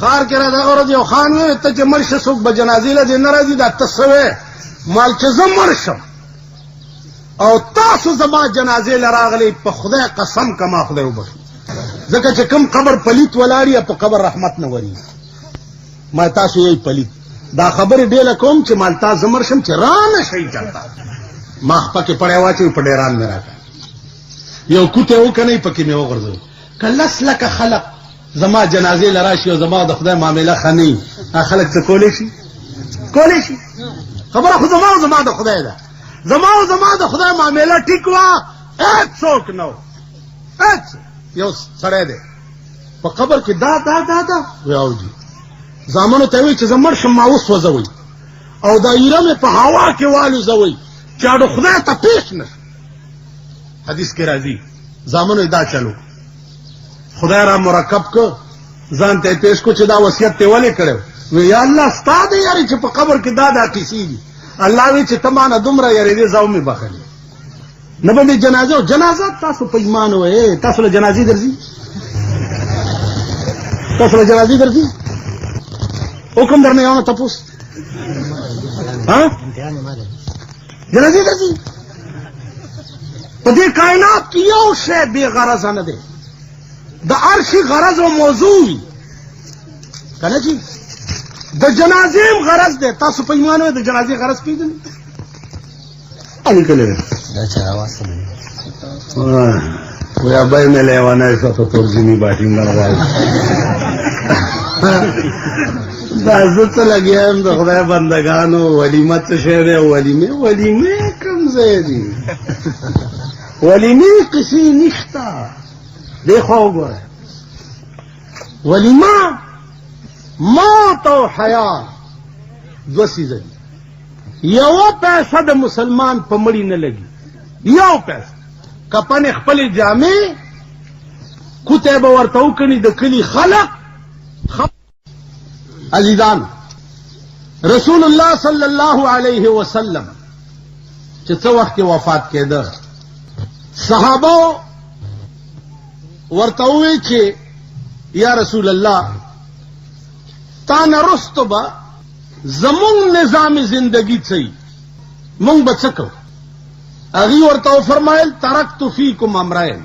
خار کې را دغه ورځ یو خان وی ته چې مرشه څوک به جنازې له دې نه راځي دا تسوي مال چې زه مرشم او تاسو زما جنازې لراغلی په خدای قسم کما خدای وبخي ځکه چې کوم قبر پلیت ولاړی په قبر رحمت نه وري ما تاسو یې پلیت دا خبر ډیله کوم چې مال تاسو مرشم چې رانه شي چلتا ما پکې پړې واچي په ډیران نه راځه یو کوته وکنه پکې مې وغورځو کلس لك خلق زما جنازې لراشي او زما د خدای معاملې خني خلک څه کولې شي خبره خو زما د خدای ده زما د خدای معاملې ټیک وا څوک نو یو سره ده په قبر کې دا ویاوږي زامنو ته وی چې زمر شم ماوس وزوي او دا ایرم په هوا کې والو زوي چې د خدای ته پیښ نه حدیث کې راځي زامنو دا چلو خدای را مرکب کو ځان ته پیش کو چې دا وصیت ته ولې کړو وی یا الله ستاده یاري چې په قبر کې دا کیسې دي الله وی چې تمانه دومره یاري دې زاو می بخلي نه باندې جنازه تاسو په ایمان وې تاسو له جنازې درځي حکم درنه یو نه تاسو ها جنازې درځي په دې کائنات کې یو شی بے غرض نه دی د عرشی غرض و موضوع وي کنه چې د جنازې غرض دی تاسو په ایمان وې د جنازې غرض پیژنئ علي کله دا چا واسه ویا بای مې لیوانه ایسا تو ترجمه باټینګ راوړل دا زه ته لګیام د خدای بندگانو ولیمه څه شی دی ولیمه کوم ځای دی ولیمه قصې نشته دیکھو گوره ولیما موت او حیا دو سیزه دي یو پیسه د مسلمان په مړی نه لګي یو پیسه کپن خپل جامې کوته به ورته وکړي د کلی خلق عزیزان رسول الله صلی الله علیه وسلم چې څو وخت وفات کېده صحابه ورته وی چې یا رسول الله تا نه رستو به زمون نظام زندگی څه مونږ به څه کوو هغې ورته فرمایل ترکت فیکم امرین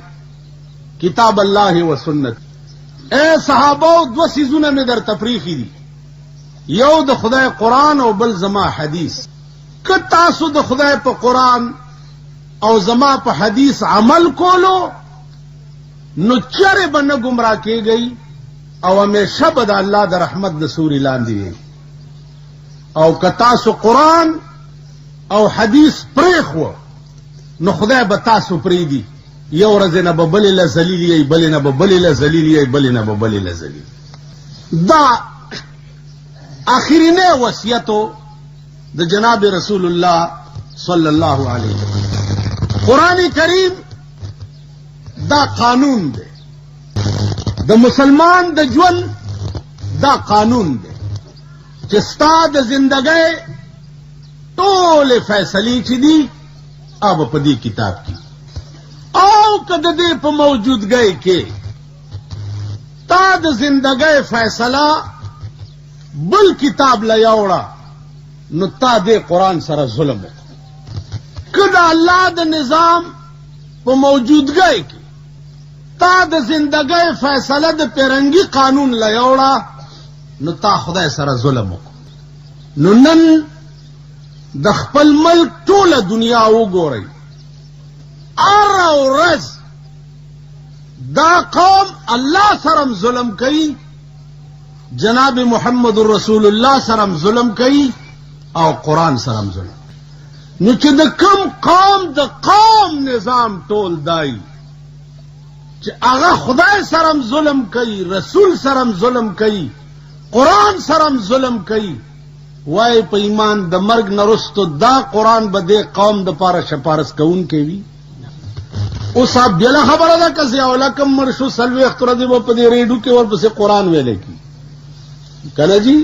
کتاب الله و سنت اے صحابو دو سیزونه مې در تفریخي دي یو د خدای قرآن او بل زما حدیث که تاسو د خدای په قرآن او زما په حدیث عمل کولو نو چرې به نه گمراه کېږئ او همیشه به د الله د رحمت د سوري لاندې وي او که تاسو قرآن او حدیث پرېښوه نو خدای به تاسو پرېږدي یو ورځې نه به بلې له ذلیل یئ بلې نه به بلې له ذلیل یئ بلې نه به بلې له ذلیل دا آخرینه وصیتو د جناب رسول الله صلی الله علیه وسلم قرآن کریم دا قانون دی د مسلمان د ژوند دا قانون دی چې ستا د زندګۍ ټولې فیصلې چې دي هغه په دې کتاب کې او که د دې په موجودګۍ کې تا د زندګۍ فیصله بل کتاب له یوړه نو تا دې قرآن سره ظلم وکړه که د الله د نظام په موجودګۍ کې تا د زندګۍ فیصله د پیرنګي قانون له یوړه نو تا خدای سره ظلم وکړو نو نن د خپل ملک ټوله دنیا وګورئ هره ورځ دا قوم الله سره ظلم کوي جناب محمد رسول الله سره ظلم کوي او قرآن سره ظلم نو چې د کوم قوم د قوم نظام ټول دای چې هغه خدای سره ظلم کوي رسول سره ظلم کوي قرآن سره ظلم کوي وای په ایمان د مرګ نه وروسته دا قرآن به دې قوم د پاره شپارس کوونکی وي اوس بله خبره ده که ضیاءالحق مړ شو څلوېښت ورځې به په دې ریډیو کې ورپسې قرآن ویلی کي کنه جی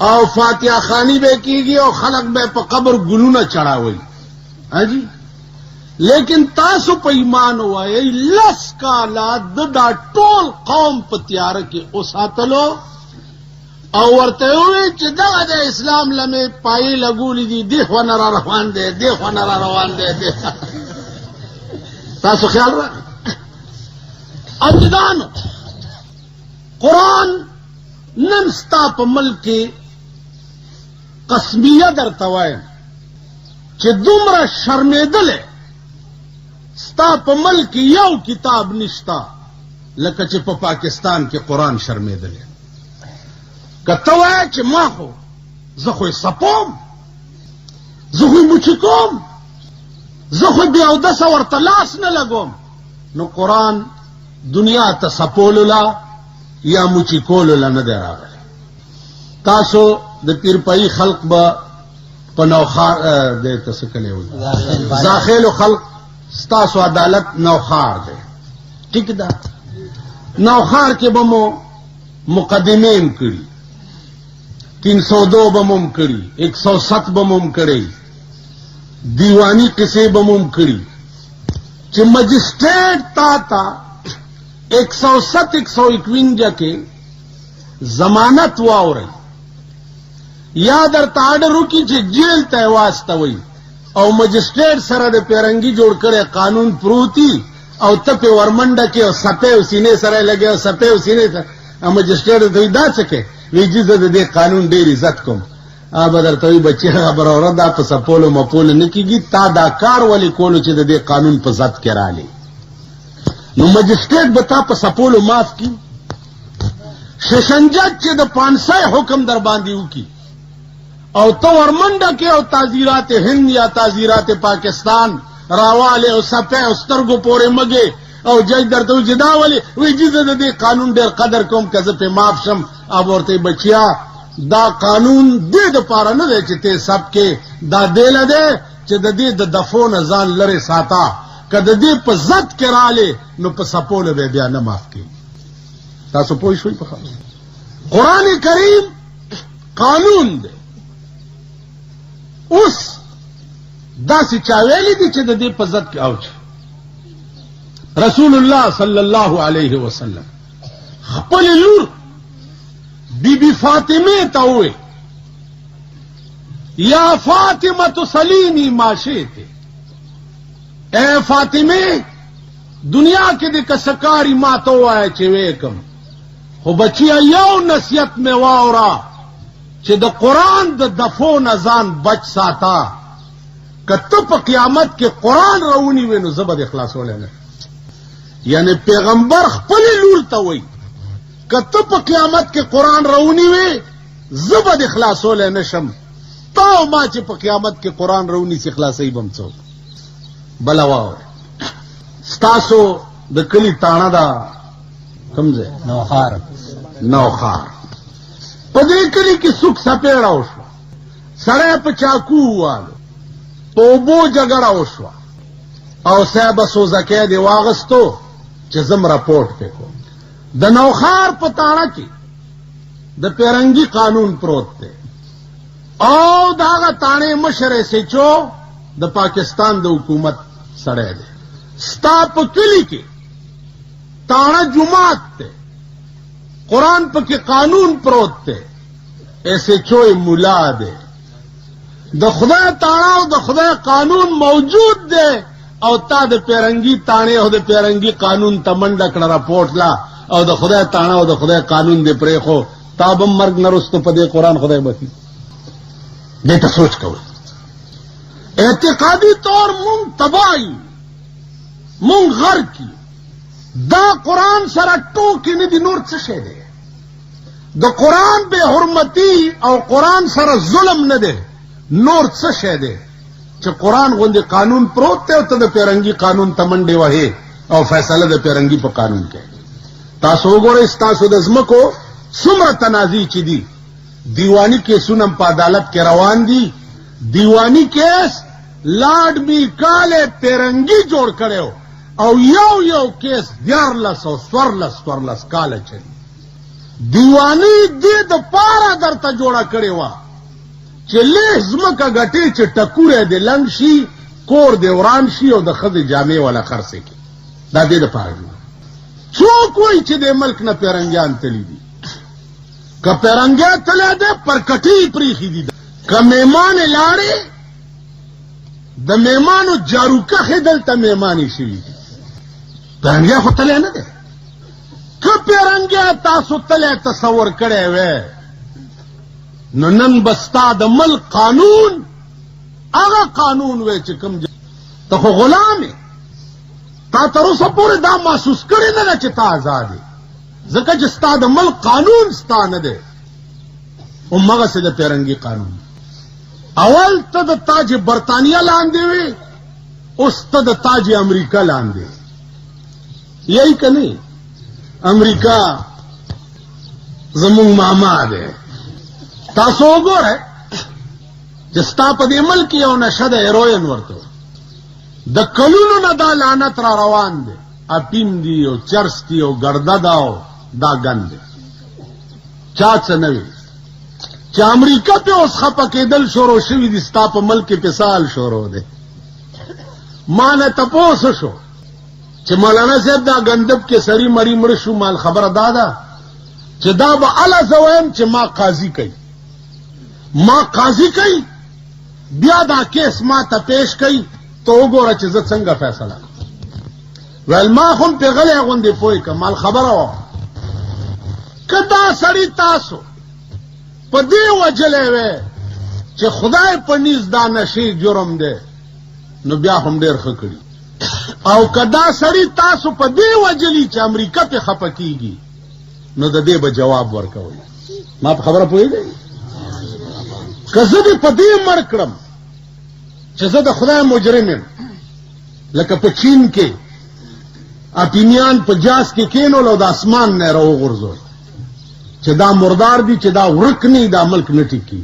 او فاتحه خواني به کېږي او خلک به په قبر ګلونه چړاوي ها جی لیکن تاسو په ایمان وایي لس کاله دا ټول قوم په تیاره کې اوساتلو او ورته وی چې دغه د اسلام لمه پای لګولې دي دی خو نه را روان دي دی خو نه را روان دي تاسو خیال را اجدانو قرآن نن ستا په ملک کې قسمیه درته وایم چې دومره شرمېدلې ستا په ملک یو کتاب نشتا لکه چې په پاکستان کې قرآن شرمېدلې که ته وایې چې ما خو زه خو یې سپوم زه خو یې موچي کوم زه خو بې اودسه ورته لاس نه لګوم نو قرآن دنیا ته سپولو لا یا موچي کولو لا نه دی راغلی تاسو د پیرپائی خلق به په نوخار دی ته څه کلی وایي زاخیلو خلق ستاسو عدالت نوخار دی ټیک ده نوخار کې به مو مقدمې هم کړي 302 به مو هم کړي 107 به مو هم کړي دیوانی قصې به مو هم کړي چې مجسټریټ تا 107 151 کې ضمانت واوري یا درته آرډر وکړي چې جیل ته واستوي او مجسټریټ سره د پیرنګي جوړ کړي قانون پروتي او ته په ورمنډه کې او سپې او سینې سره لګي او سپې او سینې سره مجسټریټ دوی دا څه کوي ویجی زه د دې قانون ډېر عزت کوم به درته وایي بچي خبره اوره دا په سپولو مپولو نه کېږي تا دا کار ولې کولو چې د دې قانون په ضد کې رالی نو مجسټریټ به تا په سپولو معاف کړي ششنجت چې د 500 حکم در باندې وکړي او ته ورمنډه کې او تعزیرات هند یا تعزیرات پاکستان راواله او سپه او سترګو پورې مګي او جج درته وځي دا ولې وی جزه د دې قانون ډېر قدر کوم که زه په معاف شم اب ورته بچیا دا قانون دې د پاره نه دی چې ته سب کې دا دیل ده چې د دې د دفو نه ځان لري ساته که د دې په ضد کې رااله نو په سپول به بیا نه معاف کی تاسو پوه شئ په خبره قرآن کریم قانون دی اوس داسې چا ویلي دي چې د دې په ضد کې اوج رسول الله صلی الله علیه وسلم خپل لور بی بی فاطمه ته وې یا فاطمه سلینی ما شئت اے فاطمه دنیا کې د کسکاری ما ته وایي چې وېکم خو بچیا یو نصیحت مې واورا چې د قرآن د دفو نه ځان بچ ساته که ته په قیامت کې قرآن راونی وې نو زه به دې خلاصولی نه یعنی پیغمبر خپل لور ته وایي که ته په قیامت کې قرآن راونی وې زه به دې خلاصولی نه شم تا او ما چې په قیامت کې قرآن راونی سي خلاصوي به م څوک بله واورئ ستاسو د کلي تاڼه ده کوم ځای نوخار په دې کلي کې سوک سپېړه وشوه سړی په چاکو ووالو په اوبو جګړه وشوه او صاحب سوزکی دې واغستو چې زم راپورټ پې کوم د نوخار په تاڼه کې د پیرنګي قانون پروت دی او د هغه تاڼې مشر سچو د پاکستان د حکومت سړی دی ستا په کلي کې تاڼه جماعت دی قرآن پکې قانون پروت دی ایسے چوئے ملا دے د خدای تاڼه او د خدای قانون موجود دی او تا د پیرنګي تاڼې او د پیرنګي قانون ته منډه کړه راپورټ لا او د خدای تاڼه او د خدای قانون دې پرېښو تا به مرګ نه رسته په دې قرآن خدای بخي دې ته سوچ کوئ اعتقادي طور مونږ تباهی مونږ غر کی دا قرآن سره ټوکې نه دي نور څه شی دی د قرآن بے حرمتی او قرآن سره ظلم نه دی نور څه شی دی چې قرآن غوندې قانون پروت دی او ته د پیرنګي قانون ته منډې وهې او فیصله د پیرنګي په قانون کې تاسو وګورئ ستاسو د ځمکو څومره تنازع چې دي دیوانی کیسونه په عدالت کې روان دي دیوانی کیس لاډ بی کاله پیرنګي جوړ کړو او یو کیس 14 او 14 کاله چلی دیوانی دې د پاره درته جوړه کړې وه چې لیز ځمکه ګټې چې ټکوره دې لنډ شي کور دی وران شي او د ښځې جامې والا خرڅې کړي. دا دې دپاره دي. څوک وایي چې د ملک نه پیرنګیان تلي دي؟ که پیرنګی تلی دی پر کټۍ پرېښي دي. که میمانې لاړې د میمانو جاروکخې دلته میمانې شوي دي. پیرنګی خو تلی نه دی. که پیرنګی تاسو تلی تصور کړی وی نو نن به ستا د ملک قانون هغه قانون وی چې کوم ته خو غلام یې. تا تر اوسه پورې دا محسوس کړی نه ده چې تا آزاد یې، ځکه چې ستا د ملک قانون ستا نه دی. همغسې د پیرنګي قانون. اول ته د تاج برطانیه لاندې وې، اوس ته د تاج امریکا لاندې. یہی که نه؟ امریکا زمونږ ماما دی. تاسو وګورئ چې ستا په دې ملک یو نشه د هیروین ورته د کلونو نه دا لعنت را روان دی. اپین دی او چرس دی او ګرده دا او دا ګند دی. چا څه نه وي چې امریکا پې اوس خفه کېدل شروع شوي دي، ستا په ملک کې سال شروع دی. ما نه تپوس شو چې مولانا صاحب دا ګندب کې سړي مړي مړه شو، مال خبره دا ده چې دا به هله زه وایم چې ما قاضي کوي، ما قاضي کوي، بیا دا کیس ما ته پیش کوي، ته وګوره چې زه څنګه فیصله ویل. ما خو هم پې غلی غوندې پوه کړه، مال خبره وه که دا سړي تاسو په دې وجلی وی چې خدای په نیز دا نشي جرم دی نو بیا هم ډېر ښه کړي، او که دا سړي تاسو په دې وجلي چې امریکا پې خفه کېږي نو د دې به جواب ورکوئ. ما په خبره پوهېږئ؟ که زه دې په دې مړ کړم چې زه د خدای مجرم یم، لکه په چین کې اپینیان په جاز کې کېنول او د اسمان نه یې راوغورځول چې دا مردار دي، چې دا ورک نه دا ملک نه ټیکي.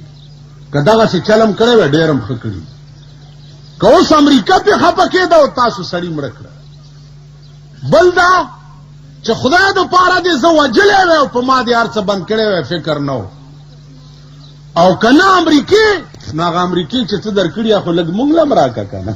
که دغسې چلم کړی وی ډېر هم ښه کړي. که اوس امریکا پې خفه کېده او تاسو سړي مړه کړه. بل دا چې خدای دپاره دې زه وجلی وی او په ما دې هر څه بند کړی وی فکر نه و. او که نه امریکې نو هغه امریکې چې څه در کړي خو لږ مونږ له هم راکه که نه.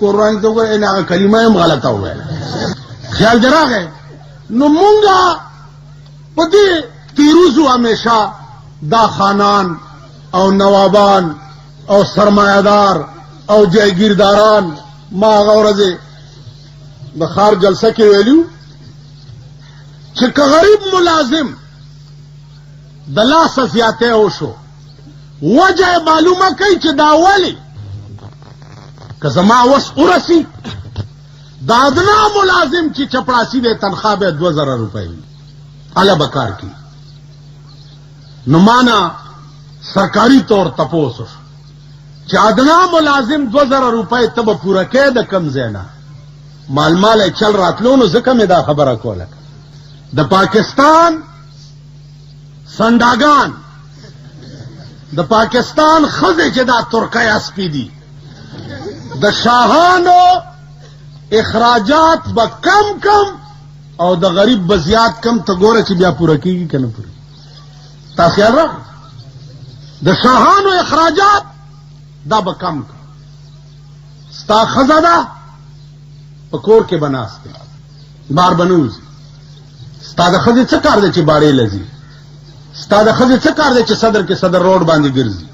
قرآن ته وګورئ نه کلمه هم غلطه وویله. خیال دې راغی؟ نو مونږه په دې تیروزو همیشه دا خانان او نوابان او سرمایهدار او جایگیرداران. ما هغه ورځې د ښار جلسه کې ویلو چې که غریب ملازم د لاسه زیاتی وشو وجه معلومه کوي چې دا ولې که زما وس ورسي دا ادنا ملازم چې چپړاسي دی تنخواه به 2000 روپۍ وي هله به کار کوي. نو مانا سرکاري طور تپوس شو چې ادنا ملازم 2000 روپۍ ته به پوره کوې د کم ځای نه. مال چل راتلو نو ځکه مې دا خبره کوله. د پاکستان سنډاګان د پاکستان ښځې چې دا ترکۍ اسپي دي د شاهانو اخراجات به کم او د غریب به زیات کم. ته ګوره چې بیا پوره کېږي که نه پوره. تا خیال راغی؟ د شاهانو اخراجات دا به کم ستا ښځه ده په کور کې به ناست دی بار به نه وځي. ستا د ښځې څه کار دی چې باړې لځي؟ ستا د ښځې څه کار دی چې صدر کې صدر روډ باندې ګرځي،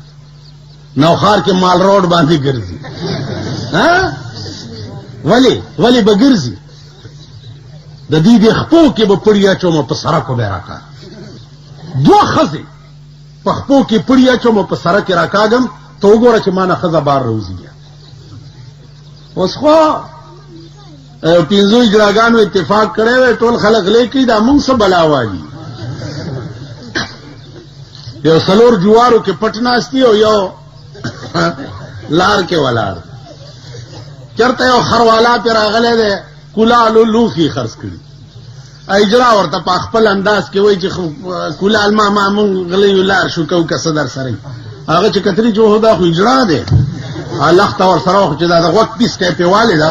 نوخار کې مال روډ باندې ګرځي؟ ولې به ګرځي؟ د دې د خپو کې به پړي اچوم په سړکو به راکاږم. دوه ښځې په خپو کې پړي اچوم په سړک کې راکاږم. ته وګوره چې ما نه ښځه بار راوځي. بیا اوس خو پنځو اجراګانو اتفاق کړی وی ټول خلک لیکي دا مونږ څه بلا وایي. یو څلور جوارو کې پټ ناستي او یو لار کې ولاړ. چرته یو خروالا پې راغلی دی کولالو لوخي خرڅ کړي اجرا ورته په خپل انداز کې وایي چې کولال ما مونږ غلی لار شو کو که صدر سره هغه چې کتري جو دا خو اجرا دی الله تا ور سره چې دا د وخت پیس کې پیواله دا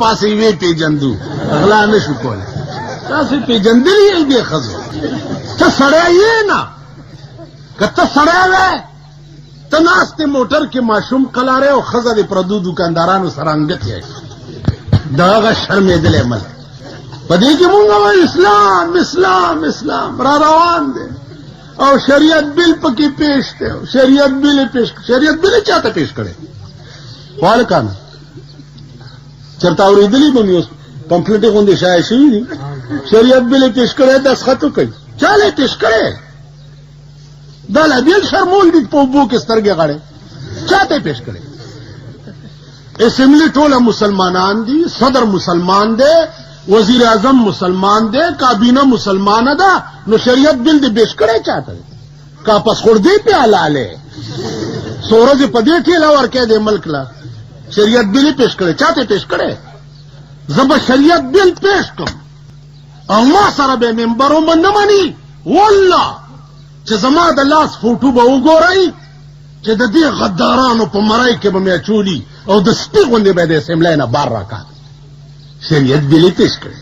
پاسې وی پیجندو اغلا نشو کوله تاسو پیجندلی دی خزو ته سړی یې نه کته سړی وې ته ناست موټر کې ماشوم قلاره او خزه د پردو دکاندارانو سره انګت یې داغه شرمېدل عمل پدې کې مونږ اسلام اسلام اسلام را روان دي او شریعت بل پکې پیش دی شریعت بل چاته پیش کړي وال کان چرته اورېدلې به مې پمفلټ غونډه شای شي دي شریعت بل پیش کړي دسخط کوي چاله پیش کړي دا لا بیل شرمول دي په بو کې سترګې غړې چاته پیش کړي اسمبلی ټوله مسلمانان دي صدر مسلمان دی وزیر اعظم مسلمان دی کابینه مسلمانه ده نو شریعت بل دې پیش کړي چاته کا پس خور دی په حلاله سورج په دې ټیلا ورکه دې ملک لا شریعت بل پیش کړي چاته پیش کړي زب شریعت بل پیش کوم او ما سره به منبرو من نه مانی والله چې زما د لاس فوټو به وګورئ چې د دې غدارانو په مرای کې به مې اچولي او د سپي غوندې به د اسمبلی نه بار راکاږي شریعت بلې پیش کړي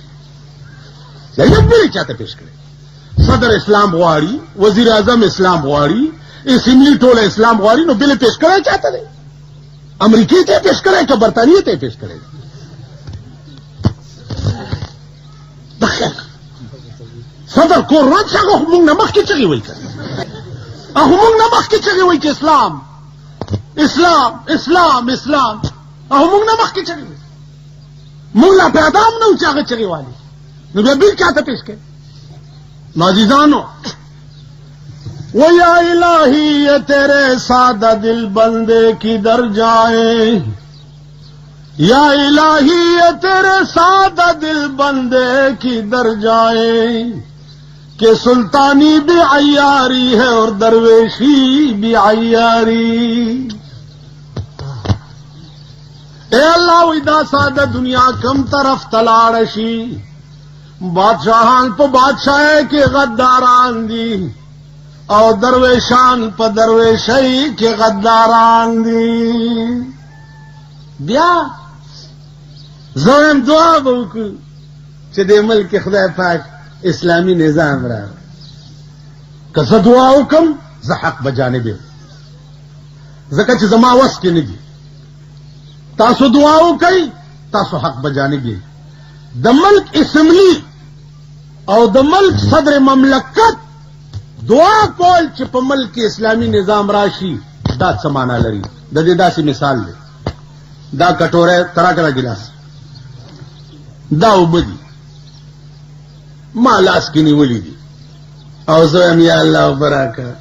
شریعت بلې چاته پیش کړي صدر اسلام غواړي وزیر اعظم اسلام غواړي اسمبلی ټوله اسلام غواړي نو بلې پیش کړی چاته دی امریکې ته پیش کړی که برطانیې ته پیش کړی صدر کورن څنګه موږ نه مخکې چغې وایي هغه موږ نه مخکې چغې وایي چې اسلام اسلام اسلام اسلام هغه موږ نه مخکې چغې وایي موږ لا پیدا هم نه و چې هغه چغې والي نو بیا بل چاته پیش کړي نو عزیزانو وہ یا الہی یہ تیرے سادہ دل بندے کدھر جائیں یا الہی یہ تیرے سادہ دل بندے کدھر جائیں کہ سلطانی بھی عیاری ہے اور درویشی بھی عیاری اے اللہ ویدا سادہ دنیا کم طرف تلاڑشی بادشاہان پہ بادشاہ کے غداران دی او درویشان پہ درویشی کے غداران دی بیا زویم دعا بوکو چې د ملک خدای پاک اسلامی نظام را که زه دعا وکم زه حق بجانبه ځکه چې زما وس کې نه دي تاسو دعا وکئ تاسو حق بجانبه د ملک اسمبلی او د ملک صدر مملکت دعا کول چې په ملک اسلامی نظام راشي دا څه معنا لري د دې داسې مثال دی دا کټوره تراکړه ګلاس دا وبدي ما لاس کې نیولې دي او زه یم یا الله برکه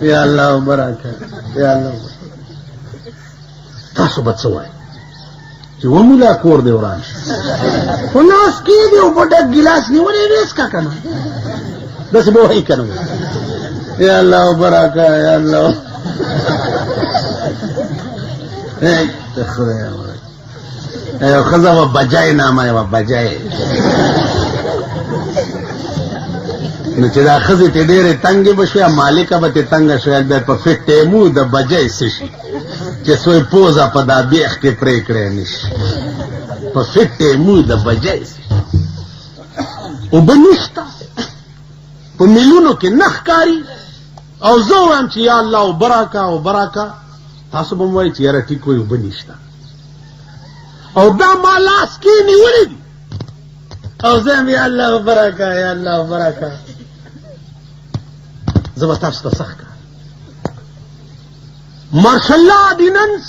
یا الله برکه یا الله تاسو به څه وایئ چې ومولا کور دی وران خو لاس کې دی او په ډک ګلاس نیولې ویس کا کنه داسې به وایي کنه یا الله برکه یا الله ته خدای ایو خزا و بجای نامه و بجای نو چې دا خزې ته ډېرې تنګې به شوې مالکه به ته تنګه شوې بیا په فټ ټیمو د بجای څه شي چې سوی پوزه په دا بیخ کې پرې کړی نه شي په فټ ټیمو د بجای څه اوبه نشته په میلونو کې نه ښکاري او زه وایم چې یا الله اوبه راکړه اوبه راکړه تاسو به م وایئ چې یاره ټیک وایي اوبه نشته او دا ما لاس کې نیولې دي او زه یم یا الله برکه یا الله برکه زه به تاسو ته سخت کړم مارشل لا آرډیننس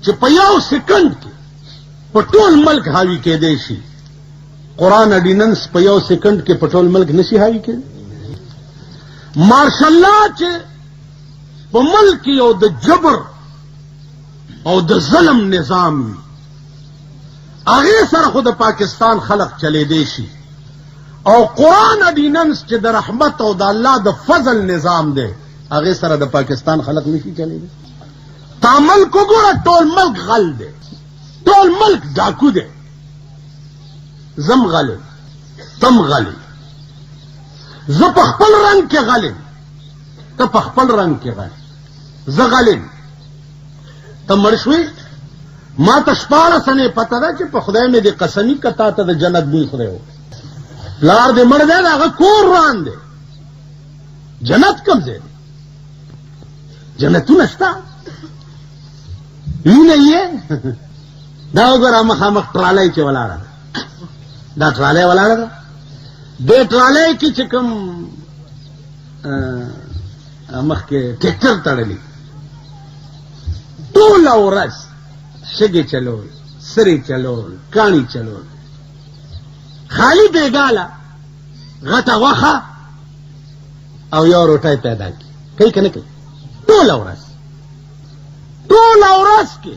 چې په یو سیکنډ کې په ټول ملک حاوي کېدی شي قرآن آرډیننس په یو سیکنډ کې په ټول ملک نشي حاوي کېدی مارشل لا چې په ملک یو د جبر او د ظلم نظام وي هغې سره خو د پاکستان خلق چلیدی شي او قرآن آرډیننس چې د رحمت او د الله د فضل نظام دی هغې سره د پاکستان خلق نشي چلیدی تا ملک وګوره ټول ملک غل دی، ټول ملک ډاکو دی. زم غلی تم غلی، زه په خپل رنگ کې غلی، ته په خپل رنگ کې غلی. زه غلی ته مړ شوې، ما ته 14 سنې پته ده چې په خدای مې دې قسمي که تا ته د جنت بوی خدای و. پلار دې مړ دی، د هغه کور روان دی. جنت کوم ځای دی؟ جنتونه شته وینه یې. دا وګوره مخامخ ټرالۍ چې ولاړه ده، دا ټرالۍ ولاړه ده. دې ټرالۍ کې چې کوم مخکې ټریکټر تړلی، ټوله ورځ شګې چلول، سرې چلول، کاڼي چلول، خالی بیګاله غټه غوښه او یو روټۍ پیدا کی. کوي که نه کوي؟ ټوله ورځ کې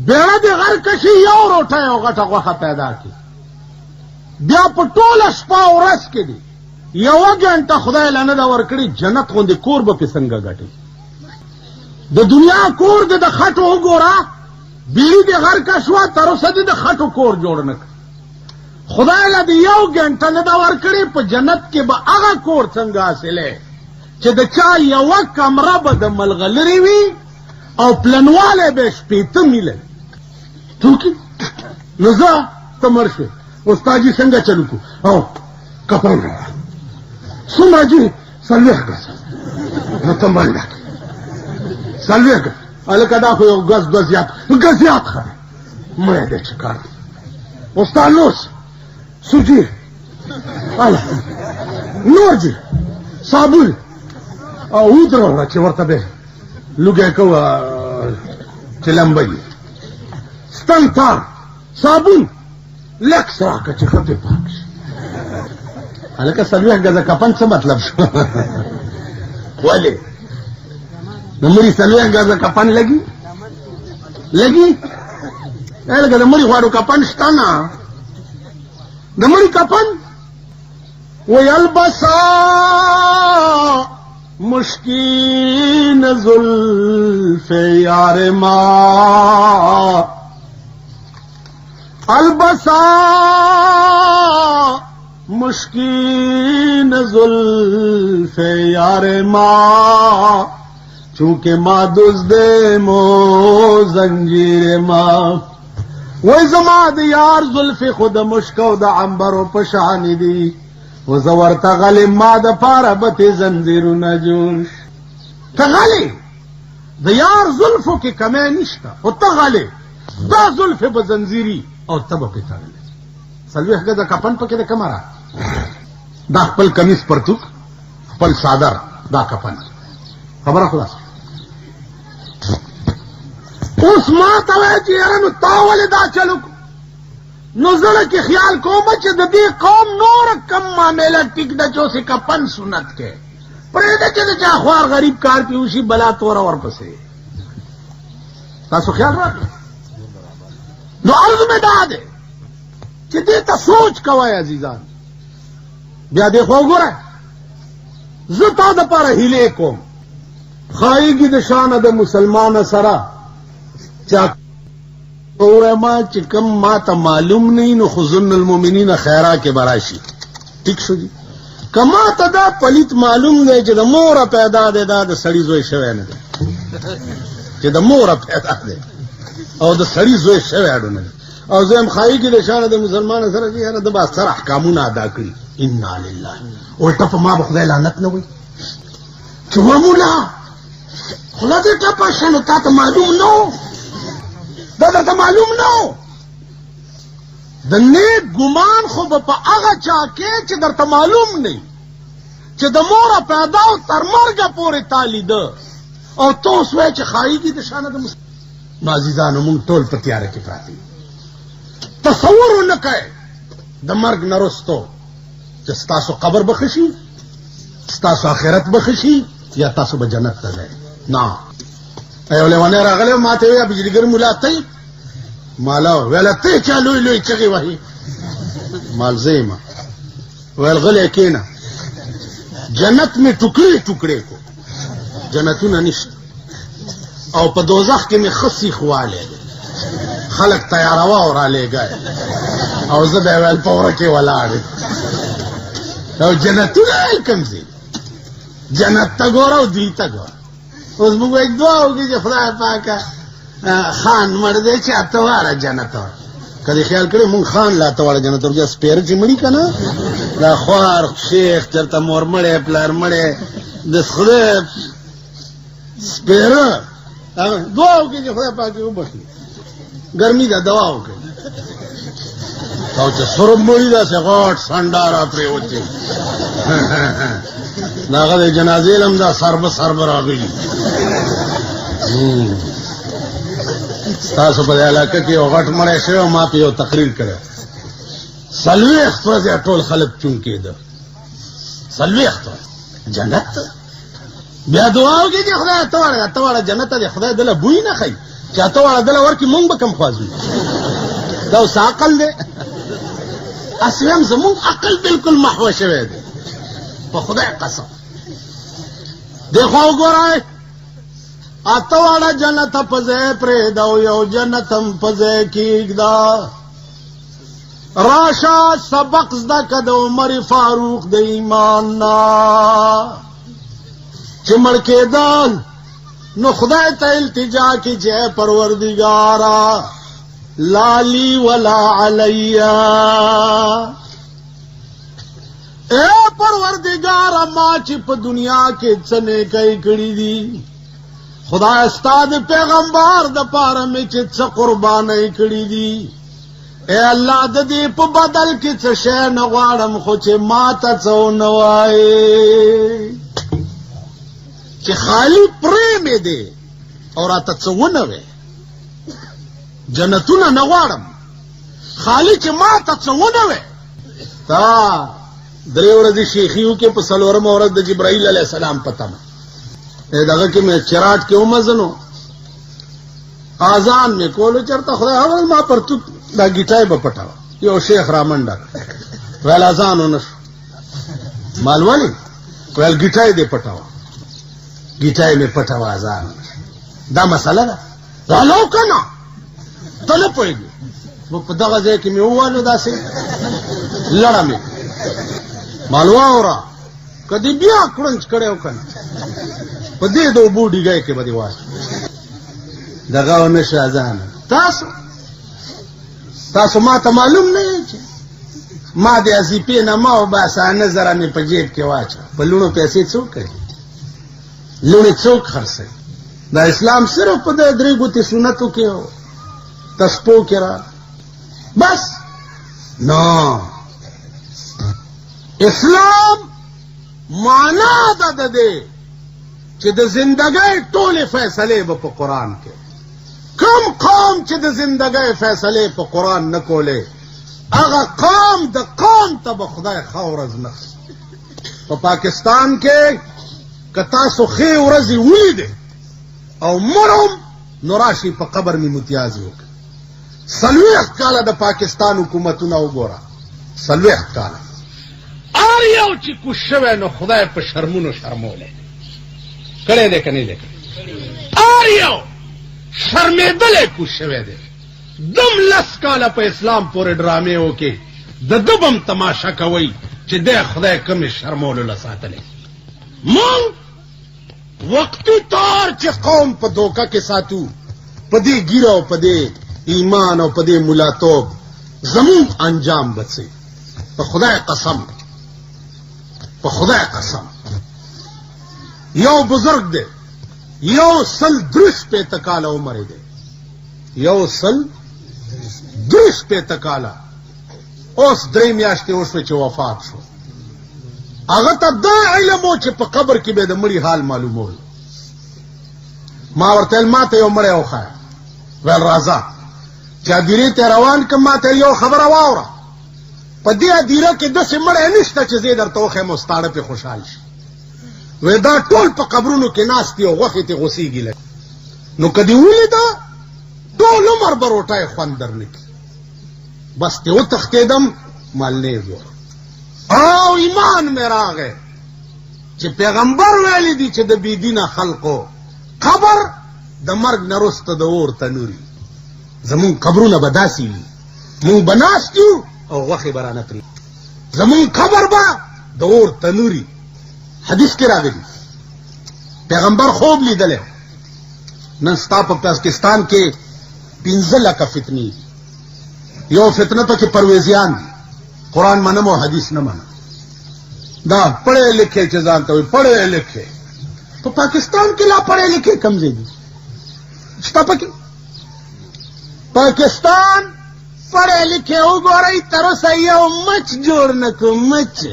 بیړه دې غر کشي، یو روټۍ او غټه غوښه پیدا کی. بیا په ټوله شپه ورځ کې دی 1 غنټه خدای له نه ده ورکړي، جنت غوندې کور به پې څنګه ګټي؟ د دنیا کور دې د خټو وګوره، بیړي دې غر کا شوه، تر اوسه دې د خټو کور جوړ نه کړ. خدای له دې 1 غنټه نه ده ورکړي، په جنت کې به هغه کور څنګه حاصلې چې د چا 1 کمره به د ملغلرې وي او پلنوالی به 80 میله. ټوکي نو زه ته مړ شوې، استاد جي څنګه چلو کو او کپړ راوړه، څومره جي 40 ګزه، نو ته منډه کړې 40 ګزه. هلکه دا خو یو ګز دوه زیات ښه دی، مړی دی چې کار دی. استاد لوس سوجي نور جي صابون او عود راوړه چې ورته به لوګی کوه چې لمبه ستن تار صابون لکس راکړه چې ښه پې پاک شي. هلکه 40 ګزه کفن څه مطلب شو؟ ولې د مړي 40 ګزه کفن لګي هلکه د مړي غواړو کفن شته نه، د مړي کفن وی البسا مشکین زلف یار ما، البسا مشکین زلف یار ما، چونکہ ما دزد مو زنجیر ما. وی زما د یار زلف خود مشکو د عنبرو پشانی دی، و زورت غلی ما د پاره بتی زنجیرونه جوش. ته غلی د یار زلفو کې کمی نشته، خو ته غلی دا زلف به زنجیري او ته به پې تړلی. 40 ګزه کفن پکې د کومه را؟ دا خپل کمیس پرتوک، خپل څادر، دا کفن. خبره خلاصه. اوس ما ته وایي چې یاره نو تا ولې دا چلو؟ نو زړه کې خیال کوم چې د دې قوم نور کم معامله ټیک ده چې اوسې کفن سنت کې پرېږده چې د چا خوار غریب کار پې وشي بلا توره ورپسې. تاسو خیال راکړئ. نو عرض مې دا دی چې دې ته سوچ کوئ عزیزان. بیا دې خو وګوره، زه تا دپاره هیلې کوم، ښایېږي د شانه د مسلمانه سره چا ما چې کوم ما ته معلوم نه نو خو ظن المؤمنین خیرا کې به راشي. ټیک شو جي؟ که ما ته دا پلیت معلوم دی چې د موره پیدا دی، دا د سړي زوی شوی نه دی، چې د موره پیدا دی او د سړي زوی شوی اډو نه دی، او زه یم ښایېږي د شانه د مسلمان سره چې یاره ده به اکثر احکامونه ادا کړي. انا لله. الټه په ما به خدای لعنت نه وایي چې ومولا خلا دې ټپه شه نو تا ته معلوم نه و، دا درته معلوم نه و. د نیک ګمان خو به په هغه چا کې چې درته معلوم نه چې د موره پیدا او تر مرګه پورې تا لیده او ته اوس وایې چې ښایېږي د شانه د مسلمان. نو عزیزانو مونږ ټول په تیاره کې پراته یو. تصور ونه کوئ د مرګ نه وروستو چې ستاسو قبر به ښه شي، ستاسو آخرت به ښه شي، یا تاسو به جنت ته ځئ. نه یو لیونی راغلی ما ته ویل بجلیګر ملا تی مالا ویله تی چا لوی لوی چغې وهي مال زه یم ویل غلی کېنه جنت مې ټوکړې ټوکړې کو، جنتونه نشته او په دوزخ کې مې خصي خواله خلق تیاروا او را لګای او زه به ول پوره کې ولاړ او جنتونه کوم ځای جنت ته ګورو دی ته ګورو اوس موږ یک دعا وکړو چې خدای پاکه خان مړ دی چې اته واره جنت ته کله خیال کړی مونږ خان لا ته واره جنت ته سپیر چې مړی کنه دا خوار شیخ چرته مور مړی پلار مړی د خدای سپیر دعا وکړي چې خدای پاک وبخښي ګرمي ده دوا وکړي او چې سرب مړی ده چې غاټ سنډاره پرېوتې د هغه د جنازې لم دا سربه راغلي ستاسو په دې علاقه کې یو غټ مړی شوی او ما په یو تقریر کړی 40 ورځې ټول خلک چون کېده 40 جنت بیا دعا وکړي چې خدای ته واړه جنت ته خدای دله بوی نه ښایي چې ته واړه دله ورکړي مونږ به کم خوازو دا اوس عقل دی اصل هم زمونږ عقل بالکل محوه شوی دی په خدای قسم دیکھو وګورئ اته واړه جنت په ځای پرېږده او یو جنت هم په ځای کېږده راشه سبق زده که د عمر فاروق د ایمان نه چې مړ کېدل نو خدای ته التجا کی چې پروردگارا لا لی ولا علیا اے پروردگارا ما چې په دنیا کې څه نیکۍ کړې دي خدای استاد پیغمبر د پاره مې چې څه قربانۍ کړې دي اے الله د دې په بدل کې څه شی نه غواړم خو چې ما ته څه ونه وایې چې خالی پرې مې دی او راته څه ونه وې جنتونه نه غواړم خالی چې ما ته څه ونه وې تا درې ورځې شیخي وکړې په څلورمه ورځ د جبرائیل علیه السلام په تمه دغه کې مې چراټ کې ومزنو اذان مې کولو چېرته خدای اول ما پرتوک دا ګیټای به پټاوه یو شیخ رامنډه ویل اذان ونه شو مال ولې ویل ګیټای دې پټاوه ګیټای مې پټاوه اذان دا مسله ده رالو که نه ته نه پوهېږې په دغه ځای کې مې ووالو داسې لړه مې مال واوره که دې بیا کړنچ کړی و که نه په دې د اوبو ډیګی کې به دې واچو دغه ونه شو اذان تاسو ما ته معلوم نه یې چې ما د اضیفې نه ما وباسه نه زره مې په جیب کې واچوه په لوڼو پیسې څوک کوي لوڼې څوک خرڅوي دا اسلام صرف په دې درې ګوتې سنتو کې او تسپو کې را بس نه اسلام معنا ده د دې چې د زندګۍ ټولې فیصلې به په قرآن کې کم قوم چې د زندګۍ فیصلې په قرآن نه کولې هغه قوم د قوم ته به خدای ښه ورځ نه په پاکستان کې که تاسو ښې ورځې ولیدې او مرم نو راشئ په قبر مې متیازې وکړئ 40 کاله د پاکستان حکومتونه وګوره 40 کاله هر یو چې کوش شوی نو خدای په شرمونو شرمولی کړی دی که نه دی هر یو شرمېدلی کوش شوی دی دم 10 کاله په اسلام پورې ډرامې وکړي د ده به هم تماشه کوئ چې دی خدای کمې شرمولو له ساتلی مونږ وقتی طور چې قوم په دوکه کې ساتو په دې ګیره او په دې ایمان او په دې ملاتوب زمون انجام بڅي په خدای قسم په خدای قسم یو بزرگ دی یو 103 کاله عمر دی یو 103 کاله اوس 3 میاشتې وشوه چې وفات شو هغه ته دا علم و چې په قبر کې به د مړي حال معلومول ما ورته ویل ما ته یو مړی وښایه ویل راځه چې هدیرې ته روان کړم ما ته یو خبره واوره په دې هدیره کې داسې مړی نشته چې زه یې درته وښیم او ستاړه پې خوشحال شي وی دا ټول په قبرونو کې ناست دي او غوښې ترې غوڅېږي لږ نو که دې ولیده ټول عمر به روټۍ خوند درنه کړي بس ترې وتښتېدم مالنې ویوړ او ایمان مې راغی چې پیغمبر ویلی دي چې د بېدینه خلقو قبر د مرګ نه وروسته د اور تنوري زمون قبرونه به داسې وي مونږ به ناست یو او غوښې به رانه پرې زمون قبر به د اور تنوري حدیث کې راغلي پیغمبر خوب لیدلی نن ستا په پاکستان کې 15 لکه فتنې یو فتنه پکې پرویزیان دي قرآن منم او حدیث نه منم دا پڑھے لکھے چې ځان ته وایي پڑھے لکھے په پاکستان کې لا پڑھے لکھے کم ځای دي شته پکې پاکستان پڑھے لکھے وګورئ تر اوسه یو مچ جوړ نه کو مچ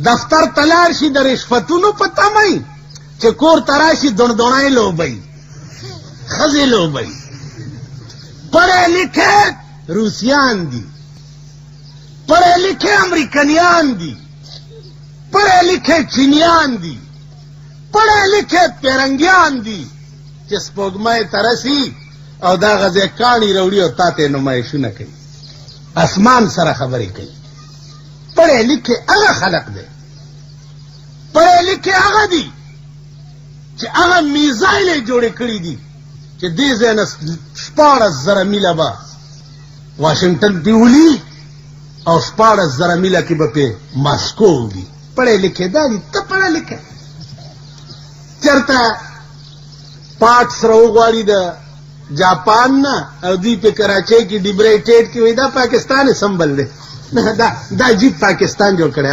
دفتر تلار شي د رشوتونو په تمه چې کور ته راشي دڼدڼی لوبئ ښځې لوبئ پڑھے لکھے روسیان دي پڑھے لکھے امریکنیان دي پڑھے لکھے چینیان دي پڑھے لکھے پیرنګیان دي چې سپوږمۍ ته رسي او دا غځې کاڼي راوړي او تا ته نمایشونه کوي اسمان سره خبرې کوي پڑھے لکھے هغه خلق دی پڑھے لکھے هغه دي چې هغه میزایل یې جوړې کړي دي چې دې ځای نه 14,000 میله به واشنگټن پې ولي او 14,000 میله کې به پې ماسکو وي پڑھے لکھے دا دي ته پڑھے لکھے چېرته پاټ سره وغواړي د جاپان نه او دوی په کراچۍ کې ډیبریټیډ کې وایي دا پاکستان سمبل دی دا جیب پاکستان جوړ کړی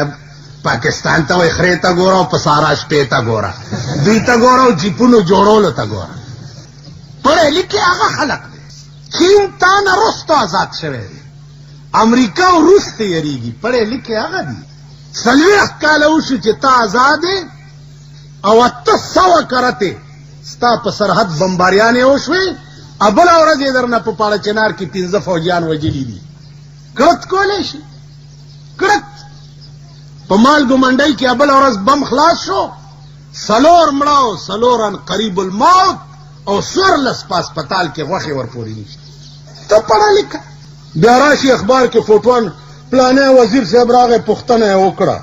پاکستان ته وایي خرې ته ګوره او په سارا شپې ته ګوره دوی ته ګوره او جیپونو جوړولو ته ګوره پڑھے لکھے هغه خلق دی چین تا نه وروسته آزاد شوی دی امریکا او روس ته یریږي پڑھے لکھے هغه دي 40 کاله وشو چې تا آزاد او 800 کرته ستا په سرحد بمباریانې وشوې بله ورځ یې درنه په پاړه چنار کې 15 فوجیان وژلي دي کړت کولی شي کړت په مالګو منډۍ کې بله ورځ بم خلاص شو 4 مړه 4 قریب الموت او 14 په هسپتال کې غوښې ورپورې نشي ته پړه لیکه بیا راشي اخبار کې فوټوان پلانې وزیر صاحب راغی پوښتنه یې وکړه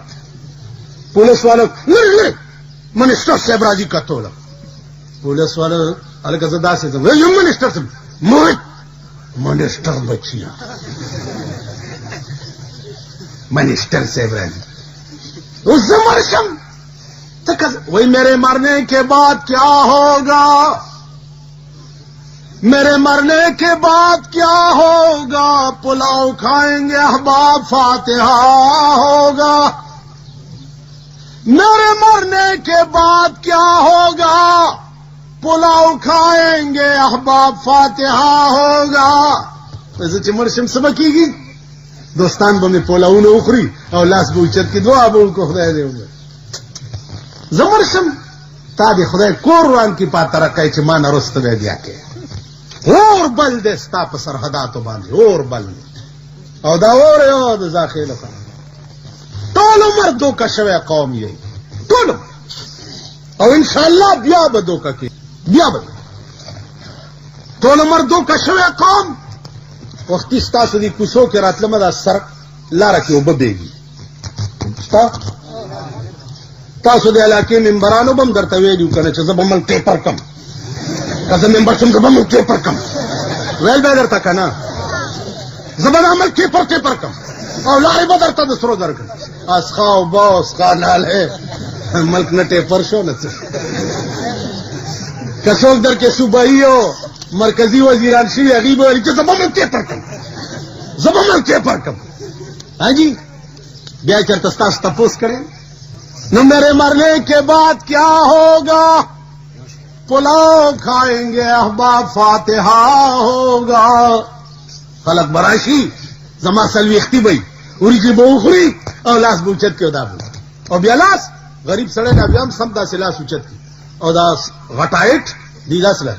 پولیس والو لرې لرې منسټر صاحب راځي کتوله پولیس والو هلکه زه داسې ځم یم منسټر صاحب منسټر بچیا منسٹر صاحب راضی اس سے مرشم وہی میرے مرنے کے بعد کیا ہوگا میرے مرنے کے بعد کیا ہوگا پلاؤ کھائیں گے احباب فاتحہ ہوگا میرے مرنے کے بعد کیا ہوگا پلاؤ کھائیں گے احباب فاتحہ ہوگا ایسے چمرشم سبکی گی دوستان به مې پولاونه وخوري او لاس به اوچت کړي دعا به وکړو خدای دې وکړي زه مړ شم تا دې خدای کور وران کړي په ترقۍ چې ما نه وروسته به بیا کې اور بل دی ستا په سرحداتو باندې اور بل دی او دا اور یو د ذاخیله ټول عمر دوکه شوی قوم یې ټول او انشاءالله بیا به دوکه کې بیا به ټول عمر دوکه شوی قوم وختي ستاسو دې کوڅو کې راتلمه دا سر لاره کې اوبه بهېږي شته تاسو د علاقې ممبرانو به هم درته ویلي وو که نه چې زه به ملک ټیپر کم که زه ممبر شم زه به ملک ټیپر کم ویل به درته که نه زه به دا ملک ټیپر کم او لارې به درته د سرو درکړم اسخا اوبه اسخا نالې ملک نه ټیپر شو نه څه که څوک در کې صوبایي او مرکزی وزیران شوی هغوی به ویل چې زه به ملک ټیپر کم زه به ملک ټیپر کم ہاں جی بیا چرته ستاسو تپوس کړی نو میرے مرنے کے بعد کیا ہوگا پلاؤ کھائیں گے احباب فاتحہ ہوگا خلق براشی زما سلویختی بھئی اوریجی به وخوري او لاس به اوچت کړي او دا به او بیا لاس غریب سړی دا بیا هم سم داسې لاس اوچت کړي او دا غټایټ دی داس له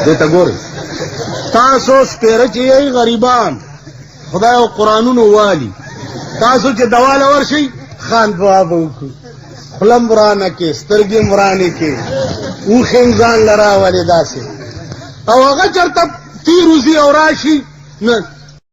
دې ته ګورئ تاسو سپېره چې یئ غریبان خدای او قرآنونو والي تاسو چې دواله ورشئ خان دعا به وکړو خوله م ورانه کې سترګې م ورانې کې اوښې م ځان له راولې داسې او هغه چېرته تیر وځي او راشي نه